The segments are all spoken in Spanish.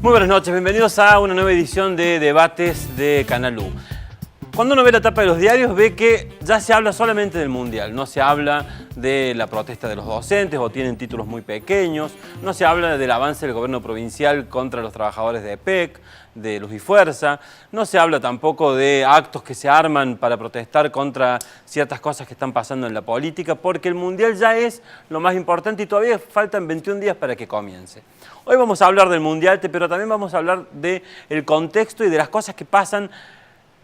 Muy buenas noches, bienvenidos a una nueva edición de Debates de Canal U. Cuando uno ve la tapa de los diarios ve que ya se habla solamente del Mundial, no se habla de la protesta de los docentes o tienen títulos muy pequeños, no se habla del avance del gobierno provincial contra los trabajadores de EPEC, de Luz y Fuerza, no se habla tampoco de actos que se arman para protestar contra ciertas cosas que están pasando en la política, porque el Mundial ya es lo más importante y todavía faltan 21 días para que comience. Hoy vamos a hablar del Mundial, pero también vamos a hablar del contexto y de las cosas que pasan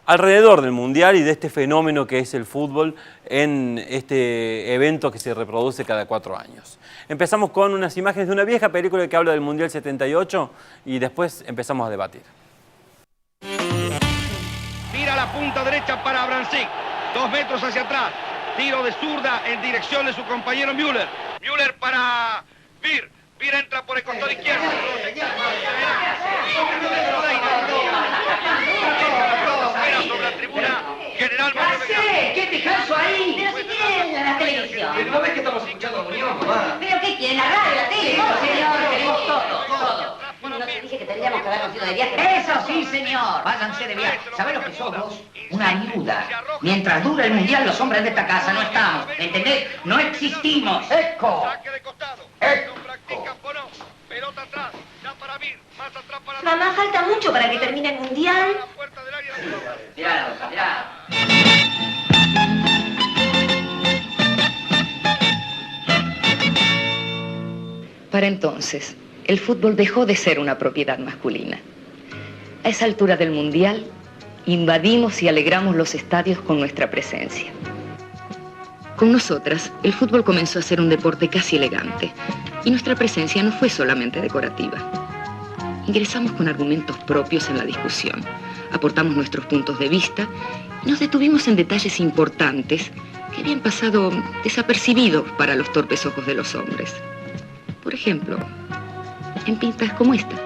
alrededor del Mundial y de este fenómeno que es el fútbol en este evento que se reproduce cada 4 años. Empezamos con unas imágenes de una vieja película que habla del Mundial 78 y después empezamos a debatir. Tira la punta derecha para Abrancic, 2 metros hacia atrás, tiro de zurda en dirección de su compañero Müller. Müller para Vir, Vir entra por el costado izquierdo. Sobre la tribuna, General ¿Qué fijazo ahí? Pero si quieren en la televisión. Pero no ves que estamos escuchando la Unión, mamá. ¿Pero qué quieren? ¿La radio, la tele? No, señor, queremos todo. Bueno, no te dije que tendríamos que habernos ido de viaje. Eso sí, señor. Váyanse de viaje. ¿Sabés lo que sos vos? Una ayuda. Mientras dura el Mundial, los hombres de esta casa no estamos. ¿Entendés? No existimos. ¡Eco! Saque de costado. No practica Bono. Pelota atrás. Ya para Vir. Más atrás para Mamá, falta mucho para que termine el Mundial. la puerta del área. Mirá. Para entonces, el fútbol dejó de ser una propiedad masculina. A esa altura del Mundial, invadimos y alegramos los estadios con nuestra presencia. Con nosotras, el fútbol comenzó a ser un deporte casi elegante, y nuestra presencia no fue solamente decorativa. Ingresamos con argumentos propios en la discusión, aportamos nuestros puntos de vista y nos detuvimos en detalles importantes que habían pasado desapercibidos para los torpes ojos de los hombres. Por ejemplo, en pintas como esta.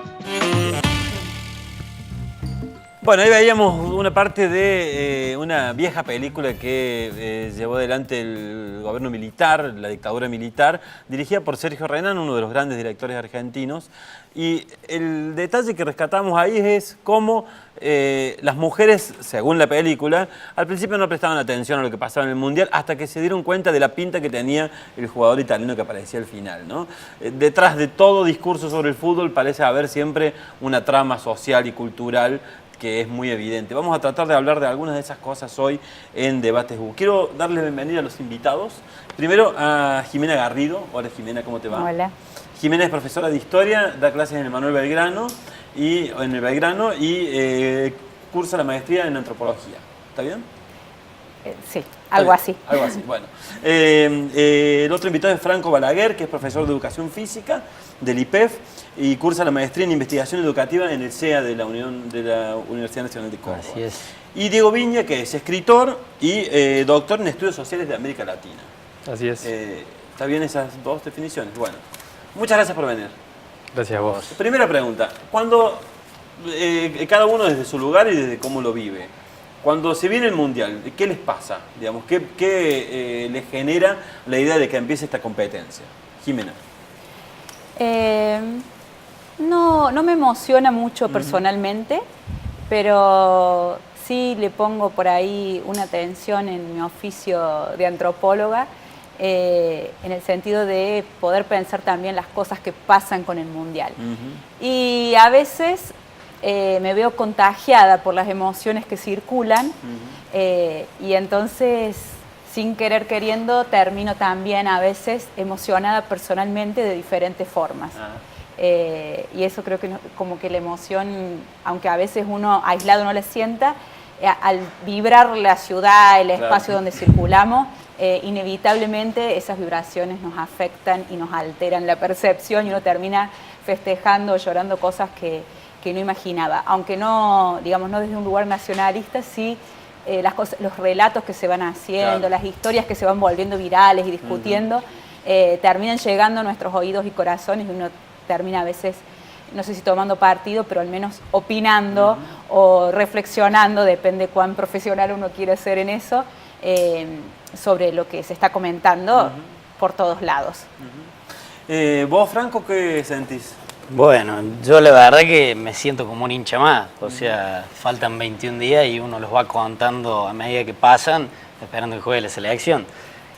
Bueno, ahí veíamos una parte de una vieja película que llevó adelante el gobierno militar, la dictadura militar, dirigida por Sergio Renán, uno de los grandes directores argentinos. Y el detalle que rescatamos ahí es cómo las mujeres, según la película, al principio no prestaban atención a lo que pasaba en el Mundial hasta que se dieron cuenta de la pinta que tenía el jugador italiano que aparecía al final, ¿no? Detrás de todo discurso sobre el fútbol parece haber siempre una trama social y cultural que es muy evidente. Vamos a tratar de hablar de algunas de esas cosas hoy en Debates U. Quiero darle la bienvenida a los invitados. Primero a Jimena Garrido. Hola Jimena, ¿cómo te va? Hola. Jimena es profesora de Historia, da clases en el Manuel Belgrano y cursa la maestría en Antropología. ¿Está bien? Sí, algo así. Algo así, bueno. El otro invitado es Franco Balaguer, que es profesor de Educación Física del IPEF y cursa la maestría en Investigación Educativa en el CEA de la Universidad Nacional de Córdoba. Así es. Y Diego Viña, que es escritor y doctor en Estudios Sociales de América Latina. Así es. ¿Está bien esas dos definiciones? Bueno, muchas gracias por venir. Gracias a vos. Primera pregunta, cuando cada uno desde su lugar y desde cómo lo vive, cuando se viene el Mundial, ¿qué les pasa? Digamos, ¿qué les genera la idea de que empiece esta competencia? Jimena. No me emociona mucho personalmente, pero sí le pongo por ahí una atención en mi oficio de antropóloga, en el sentido de poder pensar también las cosas que pasan con el Mundial. Y a veces me veo contagiada por las emociones que circulan, y entonces, sin querer queriendo, termino también a veces emocionada personalmente de diferentes formas. Y eso creo que como que la emoción, aunque a veces uno aislado no la sienta, al vibrar la ciudad, el espacio donde circulamos, inevitablemente esas vibraciones nos afectan y nos alteran la percepción y uno termina festejando o llorando cosas que no imaginaba. Aunque no, digamos, no desde un lugar nacionalista, sí los relatos que se van haciendo, las historias que se van volviendo virales y discutiendo, terminan llegando a nuestros oídos y corazones y uno termina a veces, no sé si tomando partido, pero al menos opinando o reflexionando, depende cuán profesional uno quiere ser en eso, sobre lo que se está comentando por todos lados. ¿Vos, Franco, qué sentís? Bueno, yo la verdad que me siento como un hincha más, o sea, faltan 21 días y uno los va contando a medida que pasan, esperando que juegue la selección.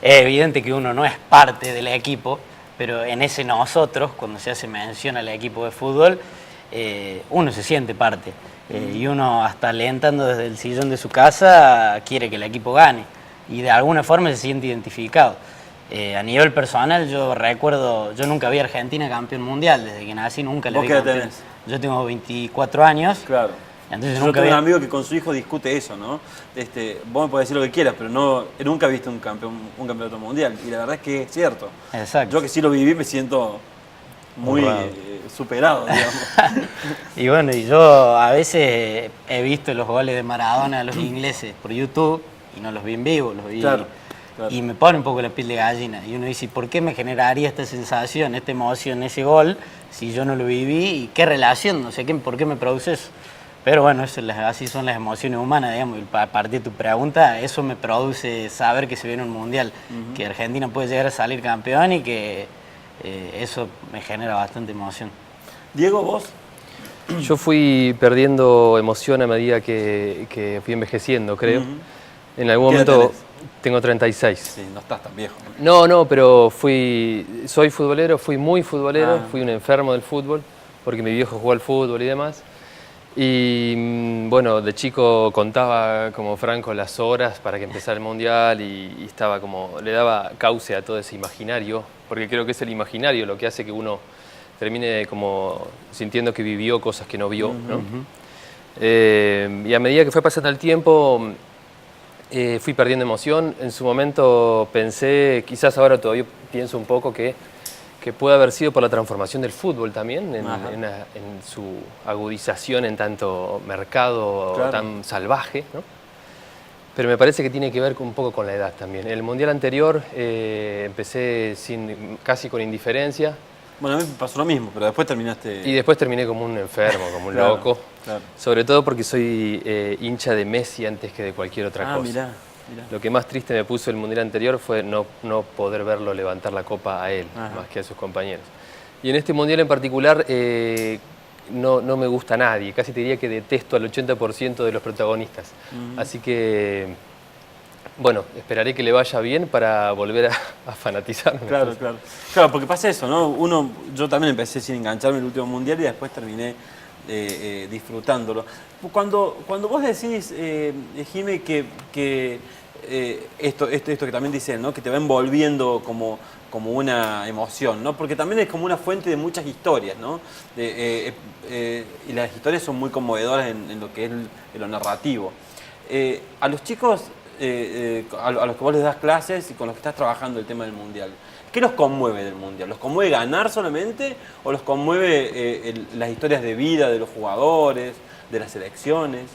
Es evidente que uno no es parte del equipo, pero en ese nosotros, cuando se hace mención al equipo de fútbol, uno se siente parte. Y uno, hasta alentando desde el sillón de su casa, quiere que el equipo gane. Y de alguna forma se siente identificado. A nivel personal, yo recuerdo, yo nunca vi a Argentina campeón mundial, desde que nací nunca le vi campeón. ¿Vos qué edad tenés? Yo tengo 24 años. Claro. Entonces Yo nunca tengo vi... un amigo que con su hijo discute eso, ¿no? Vos me podés decir lo que quieras, pero nunca he visto un campeonato mundial. Y la verdad es que es cierto. Exacto. Yo que sí lo viví me siento muy superado, digamos. Y bueno, y yo a veces he visto los goles de Maradona a los ingleses por YouTube y no los vi en vivo, los vi... Claro. Claro. Y me pone un poco la piel de gallina. Y uno dice, ¿por qué me generaría esta sensación, esta emoción, ese gol, si yo no lo viví? ¿Y qué relación? No sé, ¿por qué me produce eso? Pero bueno, así son las emociones humanas, digamos. Y a partir de tu pregunta, eso me produce saber que se viene un mundial, que Argentina puede llegar a salir campeón y que eso me genera bastante emoción. Diego, vos. Yo fui perdiendo emoción a medida que fui envejeciendo, creo. En algún ¿Qué edad momento tenés? tengo 36. Sí, no estás tan viejo, ¿no? No, pero soy futbolero, fui muy futbolero, fui un enfermo del fútbol, porque mi viejo jugó al fútbol y demás. Y bueno, de chico contaba como Franco las horas para que empezara el mundial y estaba como, le daba cauce a todo ese imaginario, porque creo que es el imaginario lo que hace que uno termine como sintiendo que vivió cosas que no vio, ¿no? Y a medida que fue pasando el tiempo, fui perdiendo emoción. En su momento pensé, quizás ahora todavía pienso un poco que puede haber sido por la transformación del fútbol también, en su agudización en tanto mercado tan salvaje, ¿no? Pero me parece que tiene que ver un poco con la edad también. En el Mundial anterior empecé casi con indiferencia. Bueno, a mí me pasó lo mismo, pero después terminaste... Y después terminé como un enfermo, como un loco. Claro. Sobre todo porque soy hincha de Messi antes que de cualquier otra cosa. Mirá. Lo que más triste me puso el Mundial anterior fue no poder verlo levantar la copa a él, más que a sus compañeros. Y en este Mundial en particular no me gusta a nadie, casi te diría que detesto al 80% de los protagonistas. Así que, bueno, esperaré que le vaya bien para volver a fanatizarme. Claro, Claro, porque pasa eso, ¿no? Yo también empecé sin engancharme en el último Mundial y después terminé disfrutándolo. Cuando vos decís, Jimé, que esto que también dicen, ¿no? Que te va envolviendo como una emoción, ¿no? Porque también es como una fuente de muchas historias, ¿no? Y las historias son muy conmovedoras en lo que es lo narrativo. A los chicos, a los que vos les das clases y con los que estás trabajando el tema del Mundial, ¿qué los conmueve del Mundial? ¿Los conmueve ganar solamente o los conmueve las historias de vida de los jugadores, de las selecciones?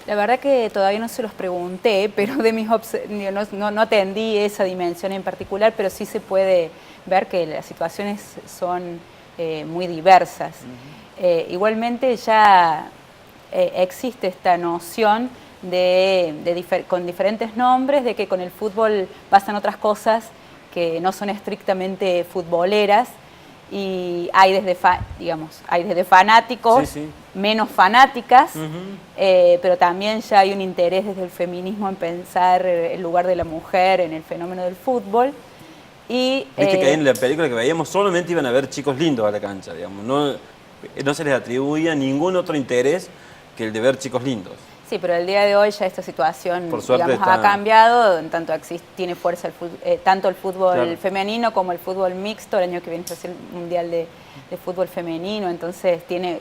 La verdad que todavía no se los pregunté, pero de mis no atendí esa dimensión en particular, pero sí se puede ver que las situaciones son muy diversas. Igualmente ya existe esta noción con diferentes nombres de que con el fútbol pasan otras cosas que no son estrictamente futboleras, y hay desde fanáticos, menos fanáticas, pero también ya hay un interés desde el feminismo en pensar el lugar de la mujer en el fenómeno del fútbol. Y, viste que ahí en la película que veíamos solamente iban a ver chicos lindos a la cancha, digamos, no se les atribuía ningún otro interés que el de ver chicos lindos. Sí, pero el día de hoy ya esta situación, por suerte, digamos, ha cambiado, en tanto tiene fuerza tanto el fútbol femenino como el fútbol mixto. El año que viene va a ser el Mundial de Fútbol Femenino, entonces tiene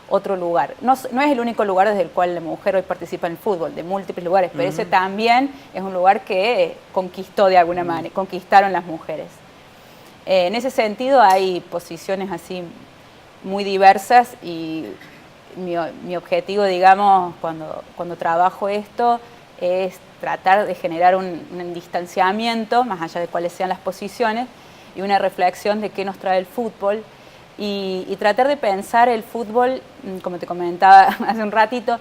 otro lugar. No es el único lugar desde el cual la mujer hoy participa en el fútbol, de múltiples lugares, pero ese también es un lugar que conquistó de alguna manera, conquistaron las mujeres. En ese sentido hay posiciones así muy diversas y mi objetivo, digamos, cuando trabajo esto es tratar de generar un distanciamiento, más allá de cuáles sean las posiciones, y una reflexión de qué nos trae el fútbol, y tratar de pensar el fútbol, como te comentaba hace un ratito,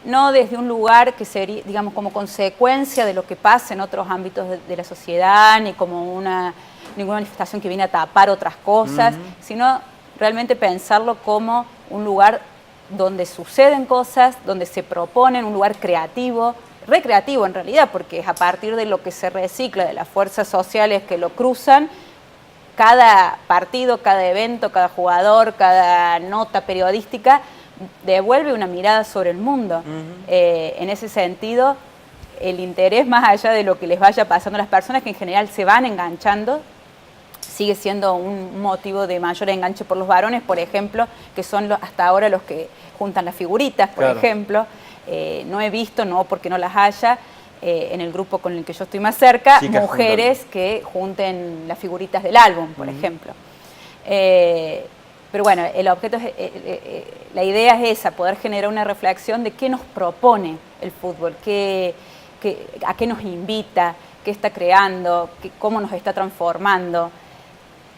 no desde un lugar que sería, digamos, como consecuencia de lo que pasa en otros ámbitos de la sociedad, ni como ninguna manifestación que viene a tapar otras cosas, sino realmente pensarlo como un lugar donde suceden cosas, donde se proponen, un lugar creativo, recreativo en realidad, porque es a partir de lo que se recicla, de las fuerzas sociales que lo cruzan, cada partido, cada evento, cada jugador, cada nota periodística devuelve una mirada sobre el mundo. En ese sentido, el interés más allá de lo que les vaya pasando a las personas, que en general se van enganchando, sigue siendo un motivo de mayor enganche por los varones, por ejemplo, que son hasta ahora los que juntan las figuritas, por ejemplo. No he visto, no porque no las haya, en el grupo con el que yo estoy más cerca, chicas mujeres juntando, que junten las figuritas del álbum, por ejemplo. Pero bueno, el objeto la idea es esa, poder generar una reflexión de qué nos propone el fútbol, a qué nos invita, qué está creando, cómo nos está transformando,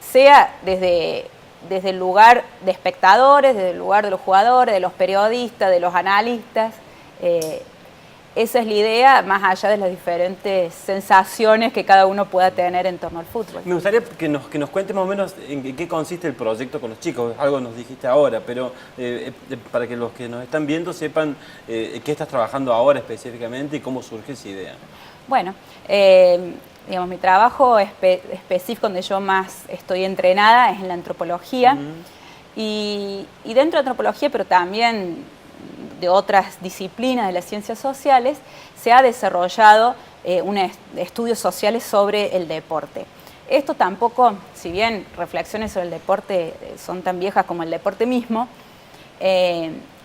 sea desde el lugar de espectadores, desde el lugar de los jugadores, de los periodistas, de los analistas. Esa es la idea, más allá de las diferentes sensaciones que cada uno pueda tener en torno al fútbol. Me gustaría que nos cuentes más o menos en qué consiste el proyecto con los chicos. Algo nos dijiste ahora, pero para que los que nos están viendo sepan qué estás trabajando ahora específicamente y cómo surge esa idea. Bueno, digamos, mi trabajo específico, donde yo más estoy entrenada, es en la antropología. Y dentro de antropología, pero también de otras disciplinas de las ciencias sociales, se ha desarrollado estudios sociales sobre el deporte. Esto tampoco, si bien reflexiones sobre el deporte son tan viejas como el deporte mismo,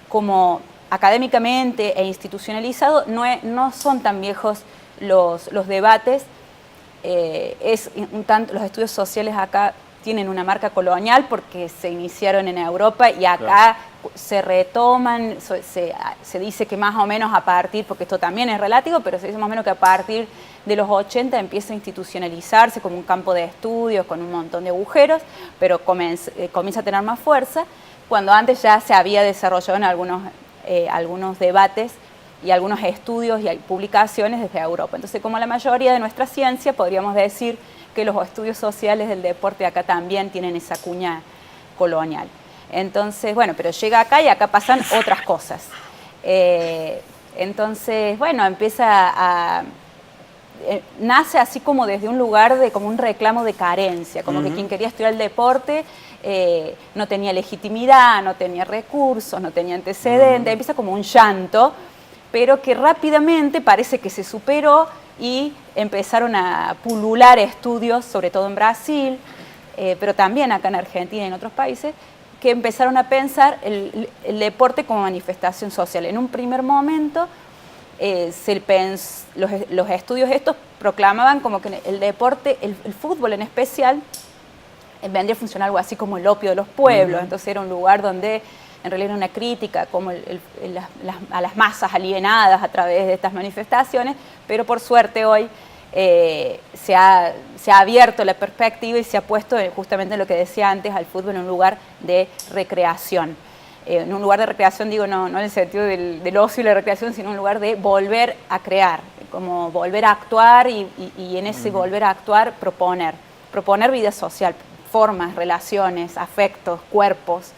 como académicamente e institucionalizado, no son tan viejos los debates. Los estudios sociales acá tienen una marca colonial porque se iniciaron en Europa y acá se retoman, se dice que más o menos a partir, porque esto también es relativo, pero se dice más o menos que a partir de los 80 empieza a institucionalizarse como un campo de estudios con un montón de agujeros, pero comienza a tener más fuerza, cuando antes ya se había desarrollado en algunos debates y algunos estudios y publicaciones desde Europa. Entonces, como la mayoría de nuestra ciencia, podríamos decir que los estudios sociales del deporte acá también tienen esa cuña colonial. Entonces, bueno, pero llega acá y acá pasan otras cosas. Entonces, bueno, nace así como desde un lugar como un reclamo de carencia, como que quien quería estudiar el deporte no tenía legitimidad, no tenía recursos, no tenía antecedentes, empieza como un llanto, pero que rápidamente parece que se superó y empezaron a pulular estudios, sobre todo en Brasil, pero también acá en Argentina y en otros países, que empezaron a pensar el deporte como manifestación social. En un primer momento, los estudios estos proclamaban como que el deporte, el fútbol en especial, vendría a funcionar algo así como el opio de los pueblos. Entonces era un lugar donde en realidad era una crítica como a las masas alienadas a través de estas manifestaciones, pero por suerte hoy se ha abierto la perspectiva y se ha puesto justamente lo que decía antes al fútbol en un lugar de recreación. En un lugar de recreación digo no en el sentido del ocio y la recreación, sino un lugar de volver a crear, como volver a actuar y en ese volver a actuar proponer vida social, formas, relaciones, afectos, cuerpos.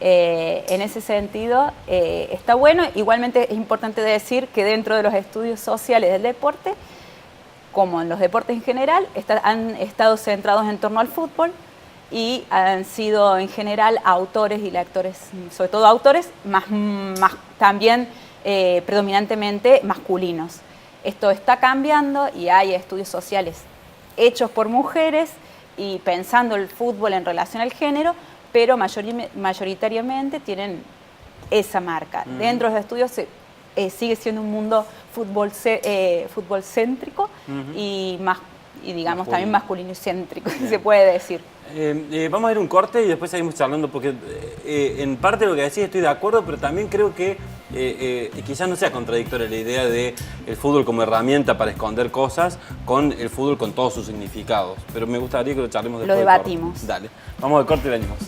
En ese sentido está bueno. Igualmente es importante decir que dentro de los estudios sociales del deporte, como en los deportes en general, han estado centrados en torno al fútbol y han sido en general autores y lectores, sobre todo autores, más también predominantemente masculinos. Esto está cambiando y hay estudios sociales hechos por mujeres y pensando el fútbol en relación al género, pero mayoritariamente tienen esa marca. Dentro de los estudios sigue siendo un mundo fútbol céntrico y digamos también masculinocéntrico, si se puede decir. Vamos a ir un corte y después seguimos charlando, porque en parte de lo que decís estoy de acuerdo, pero también creo que quizás no sea contradictoria la idea de el fútbol como herramienta para esconder cosas con el fútbol con todos sus significados. Pero me gustaría que lo charlemos después. Lo debatimos. Dale, vamos al corte y venimos.